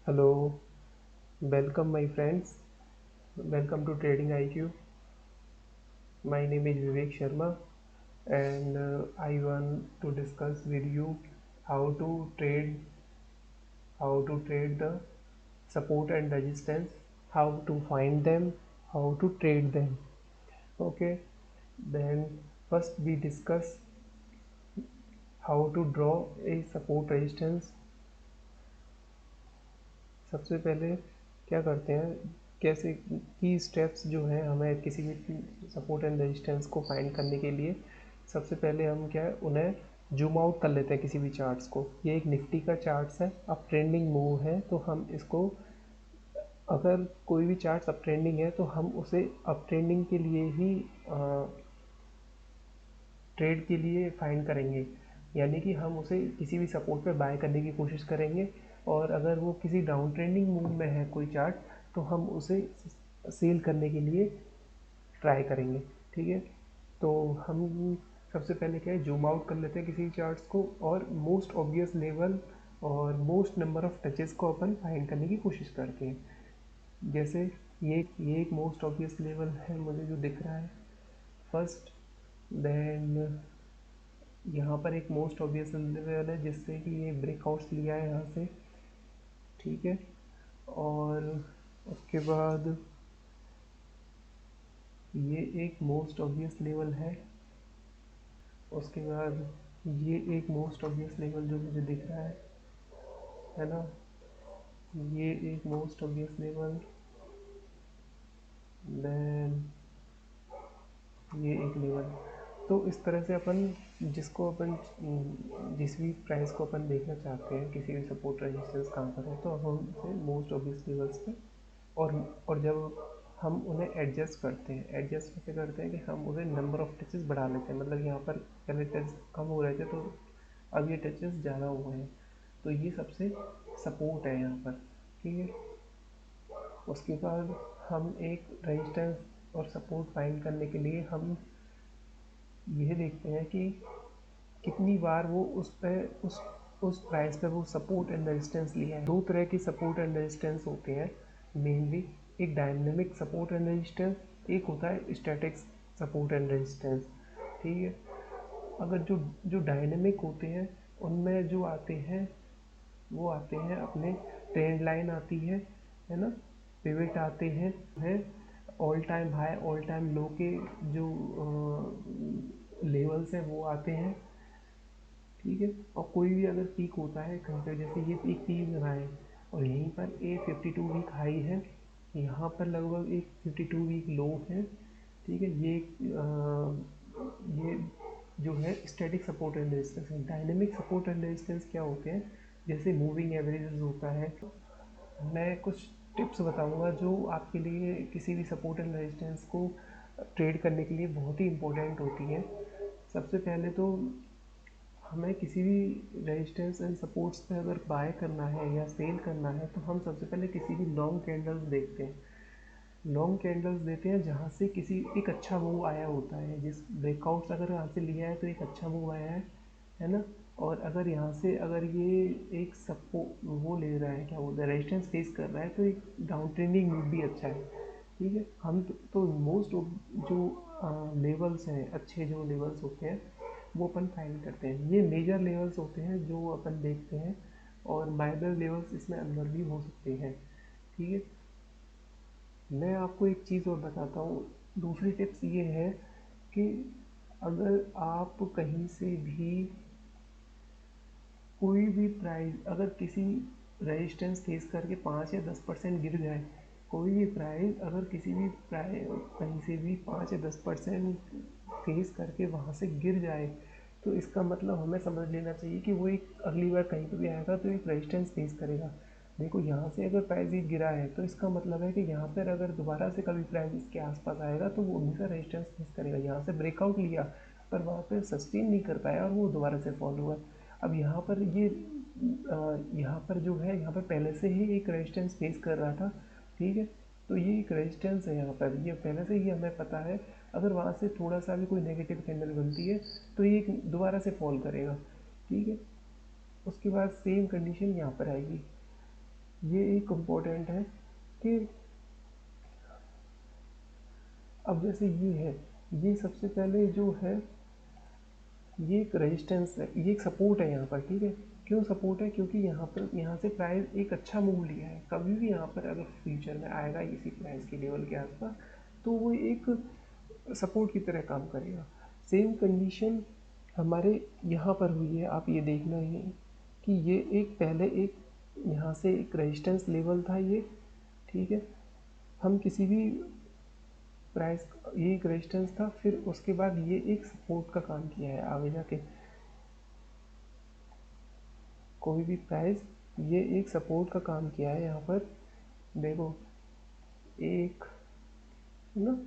Hello, welcome my friends. Welcome to Trading IQ. My name is Vivek Sharma and I want to discuss with you how to trade the support and resistance, how to find them, how to trade them. Okay, then first we discuss how to draw a support resistance. सबसे पहले क्या करते हैं, कैसे की steps जो है हमें किसी भी सपोर्ट एंड रेजिस्टेंस को फाइंड करने के लिए सबसे पहले हम क्या है उन्हें जूम आउट कर लेते हैं किसी भी चार्ट्स को। ये एक निफ्टी का चार्ट्स है, अप ट्रेंडिंग मूव है, तो हम इसको अगर कोई भी चार्ट्स अप ट्रेंडिंग है तो हम उसे अप ट्रेंडिंग के लिए ही ट्रेड के लिए फाइंड करेंगे, यानी कि हम उसे किसी भी सपोर्ट पे बाय करने की कोशिश करेंगे। और अगर वो किसी डाउन ट्रेंडिंग मूव में है कोई चार्ट तो हम उसे सेल करने के लिए ट्राई करेंगे। ठीक है, तो हम सबसे पहले क्या है जूम आउट कर लेते हैं किसी चार्ट्स को और मोस्ट ऑब्वियस लेवल और मोस्ट नंबर ऑफ टचेस को अपन फाइंड करने की कोशिश करते हैं। जैसे ये एक मोस्ट ऑब्वियस लेवल है मुझे जो दिख रहा है फर्स्ट, देन यहाँ पर एक मोस्ट ऑब्वियस लेवल है जिससे कि ये ब्रेकआउट्स लिया है यहाँ से। ठीक है, और उसके बाद ये एक मोस्ट ऑब्वियस लेवल है। उसके बाद ये एक मोस्ट ऑब्वियस लेवल जो मुझे दिख रहा है ना, ये एक मोस्ट ऑब्वियस लेवल, देन ये एक लेवल। तो इस तरह से अपन जिसको अपन जिस भी प्राइस को अपन देखना चाहते हैं किसी भी सपोर्ट रेजिस्टेंस कहाँ पर है तो हम उसे मोस्ट ऑब्वियस लेवल्स पे और जब हम उन्हें एडजस्ट करते हैं, एडजस्ट कैसे करते हैं कि हम उसे नंबर ऑफ टचेस बढ़ा लेते हैं। मतलब यहाँ पर पहले टच कम हो रहे थे तो अब ये टचेस ज़्यादा हुए हैं, तो ये सबसे सपोर्ट है यहाँ पर। ठीक है, उसके बाद हम एक रेजिस्टेंस और सपोर्ट फाइंड करने के लिए हम यह देखते हैं कि कितनी बार वो उस प्राइस पे वो सपोर्ट एंड रेजिस्टेंस लिया है। दो तरह की सपोर्ट एंड रेजिस्टेंस होते हैं मेनली, एक डायनेमिक सपोर्ट एंड रेजिस्टेंस, एक होता है स्टैटिक सपोर्ट एंड रेजिस्टेंस। ठीक है, अगर जो जो डायनेमिक होते हैं उनमें जो आते हैं वो आते हैं अपने ट्रेंड लाइन आती है ना, पिवट आते हैं all time high all time low के जो लेवल्स हैं वो आते हैं। ठीक है, और कोई भी अगर पीक होता है कहीं पर, जैसे ये पीक बना है और यहीं पर एक 52 वीक हाई है, यहाँ पर लगभग एक 52 वीक लो है। ठीक है, ये जो है स्टैटिक सपोर्ट एंड रेजिस्टेंस है। डायनेमिक सपोर्ट एंड रेजिस्टेंस क्या होते हैं, जैसे मूविंग एवरेजेस होता है। मैं कुछ टिप्स बताऊंगा जो आपके लिए किसी भी सपोर्ट एंड रेजिस्टेंस को ट्रेड करने के लिए बहुत ही इम्पोर्टेंट होती है। सबसे पहले तो हमें किसी भी रेजिस्टेंस एंड सपोर्ट्स पे अगर बाय करना है या सेल करना है तो हम सबसे पहले किसी भी लॉन्ग कैंडल्स देखते हैं, लॉन्ग कैंडल्स देते हैं जहाँ से किसी एक अच्छा मूव आया होता है। जिस ब्रेकआउट्स अगर यहाँ से लिया है तो एक अच्छा मूव आया है ना। और अगर यहाँ से अगर ये एक सपो वो ले रहा है, क्या बोलते हैं, रेजिस्टेंस फेस कर रहा है तो एक डाउन ट्रेंडिंग मूव भी अच्छा है। ठीक है, हम तो मोस्ट जो लेवल्स हैं, अच्छे जो लेवल्स होते हैं वो अपन फाइंड करते हैं। ये मेजर लेवल्स होते हैं जो अपन देखते हैं और माइनर लेवल्स इसमें अंदर भी हो सकते हैं। ठीक है, मैं आपको एक चीज़ और बताता हूँ। दूसरी टिप्स ये है कि अगर आप कहीं से भी कोई भी प्राइस अगर किसी रेजिस्टेंस फेस करके 5 या 10% गिर जाए, कोई भी प्राइस अगर किसी भी प्राइस कहीं से भी 5 या 10% फेस करके वहाँ से गिर जाए तो इसका मतलब हमें समझ लेना चाहिए कि वो एक अगली बार कहीं पर भी आएगा तो एक रेजिस्टेंस फेस करेगा। देखो यहाँ से अगर प्राइस ही गिरा है तो इसका मतलब है कि यहाँ पर अगर दोबारा से कभी प्राइस इसके आसपास आएगा तो वो हमेशा रेजिस्टेंस फेस करेगा। यहाँ से ब्रेकआउट लिया पर वहाँ पर सस्टेन नहीं कर पाया और वो दोबारा से फॉल हुआ। अब यहाँ पर यहाँ पर जो है यहाँ पर पहले से ही एक रेजिस्टेंस फेस कर रहा था। ठीक है, तो ये एक रेजिस्टेंस है यहाँ पर, ये पहले से ही हमें पता है। अगर वहाँ से थोड़ा सा भी कोई नेगेटिव कैंडल बनती है तो ये दोबारा से फॉल करेगा। ठीक है, उसके बाद सेम कंडीशन यहाँ पर आएगी। ये एक इम्पोर्टेंट है कि अब जैसे ये है, ये सबसे पहले जो है ये एक रेजिस्टेंस है, ये एक सपोर्ट है यहाँ पर, ठीक है। क्यों सपोर्ट है? क्योंकि यहाँ पर, यहाँ से प्राइस एक अच्छा मूव लिया है। कभी भी यहाँ पर अगर फ्यूचर में आएगा इसी प्राइस के लेवल के आसपास, तो वो एक सपोर्ट की तरह काम करेगा। सेम कंडीशन हमारे यहाँ पर हुई है। आप ये देखना है कि ये एक पहले एक यहाँ से एक रेजिस्टेंस लेवल था ये, ठीक है। हम किसी भी प्राइस, ये एक रेजिस्टेंस था, फिर उसके बाद ये एक सपोर्ट का काम किया है आगे जाके। कोई भी प्राइस ये एक सपोर्ट का काम किया है यहाँ पर। देखो एक ना,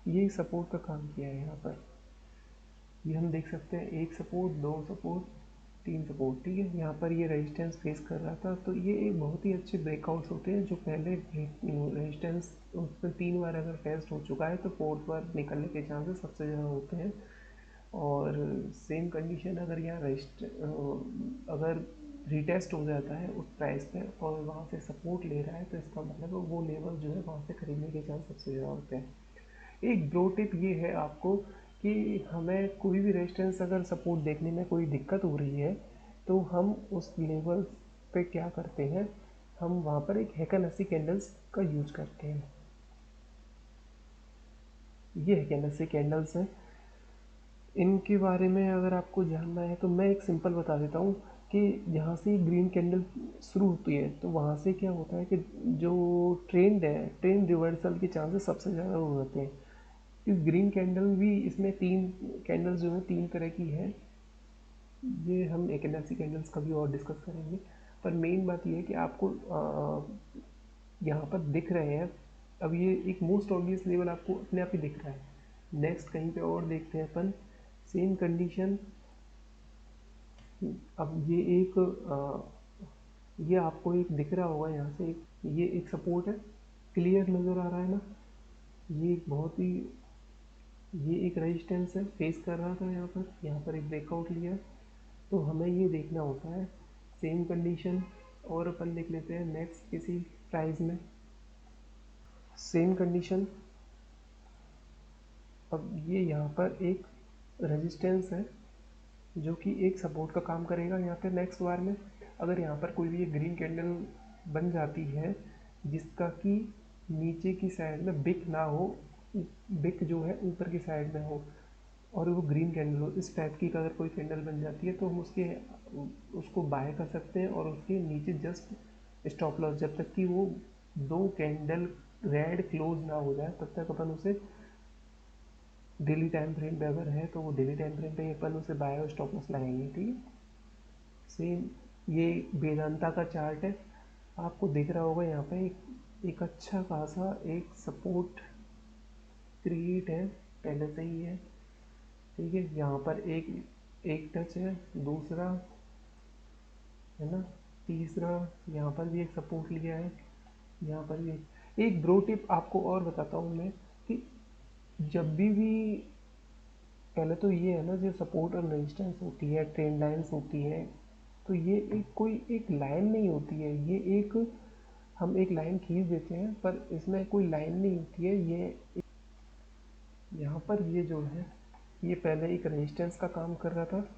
ये सपोर्ट का काम किया है यहाँ पर। ये हम देख सकते हैं, एक सपोर्ट, दो सपोर्ट, तीन सपोर्ट, ठीक है। यहाँ पर ये रेजिस्टेंस फेस कर रहा था, तो ये एक बहुत ही अच्छे ब्रेकआउट्स होते हैं। जो पहले रेजिस्टेंस उसमें 3 बार अगर टेस्ट हो चुका है तो 4th बार निकलने के चांसेस सबसे ज़्यादा होते हैं। और सेम कंडीशन अगर यहाँ अगर रीटेस्ट हो जाता है उस प्राइस पे और वहाँ से सपोर्ट ले रहा है, तो इसका मतलब वो लेवल जो है वहाँ से खरीदने के चांस सबसे ज़्यादा होते हैं। एक ब्रो टिप ये है आपको कि हमें कोई भी रेजिस्टेंस अगर सपोर्ट देखने में कोई दिक्कत हो रही है, तो हम उस लेवल पे क्या करते हैं, हम वहाँ पर एक हेकन-अस्सी कैंडल्स का यूज करते हैं। ये हेकन-अस्सी कैंडल्स हैं। इनके बारे में अगर आपको जानना है तो मैं एक सिंपल बता देता हूँ कि यहाँ से ग्रीन कैंडल शुरू होती है, तो वहाँ से क्या होता है कि जो ट्रेंड है, ट्रेंड रिवर्सल के चांसेस सबसे ज़्यादा हो जाते हैं। इस ग्रीन कैंडल भी, इसमें 3 कैंडल्स जो है 3 तरह की है। ये हम एक एनएफसी कैंडल्स का भी और डिस्कस करेंगे। पर मेन बात ये है कि आपको यहाँ पर दिख रहे हैं, अब ये एक मोस्ट ऑब्वियस लेवल आपको अपने आप ही दिख रहा है। नेक्स्ट कहीं पे और देखते हैं अपन, सेम कंडीशन। अब ये एक ये आपको एक दिख रहा होगा यहाँ से, ये एक सपोर्ट है, क्लियर नज़र आ रहा है ना। ये एक बहुत ही, ये एक रेजिस्टेंस है, फेस कर रहा था यहाँ पर एक ब्रेकआउट लिया। तो हमें ये देखना होता है सेम कंडीशन। और अपन देख लेते हैं नेक्स्ट किसी प्राइस में सेम कंडीशन। अब ये यहाँ पर एक रेजिस्टेंस है जो कि एक सपोर्ट का काम करेगा यहाँ पे नेक्स्ट बार में। अगर यहाँ पर कोई भी एक ग्रीन कैंडल बन जाती है जिसका कि नीचे की साइड में बिक ना हो, बिक जो है ऊपर की साइड में हो, और वो ग्रीन कैंडल हो, इस टाइप की अगर कोई कैंडल बन जाती है, तो हम उसको बाय कर सकते हैं। और उसके नीचे जस्ट स्टॉप लॉस, जब तक कि वो 2 कैंडल रेड क्लोज ना हो जाए तब तक अपन उसे डेली टाइम फ्रेम पे अगर है तो वो डेली टाइम फ्रेम पे अपन उसे बाय और स्टॉप लॉस लगाएंगे, ठीक है। सेम ये वेदांता का चार्ट है, आपको दिख रहा होगा यहाँ पे एक अच्छा खासा एक सपोर्ट क्रिएट है, पहले से ही है, ठीक है। यहाँ पर एक एक टच है, दूसरा है ना, तीसरा यहाँ पर भी एक सपोर्ट लिया है, यहाँ पर भी एक ब्रो टिप आपको और बताता हूँ मैं कि जब भी पहले तो ये है ना, जो सपोर्ट और रेजिस्टेंस होती है, ट्रेंड लाइन्स होती है, तो ये एक कोई एक लाइन नहीं होती है। ये एक, हम एक लाइन खींच देते हैं पर इसमें कोई लाइन नहीं होती है। ये यहाँ पर ये जो है, ये पहले एक रेजिस्टेंस का काम कर रहा था,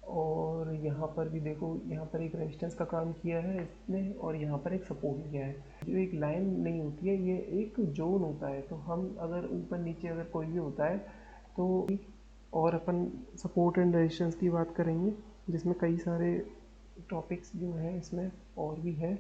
और यहाँ पर भी देखो, यहाँ पर एक रेजिस्टेंस का काम किया है इसने, और यहाँ पर एक सपोर्ट लिया है। जो एक लाइन नहीं होती है, ये एक जोन होता है। तो हम अगर ऊपर नीचे अगर कोई भी होता है तो, और अपन सपोर्ट एंड रेजिस्टेंस की बात करेंगे जिसमें कई सारे टॉपिक्स जो हैं इसमें और भी है।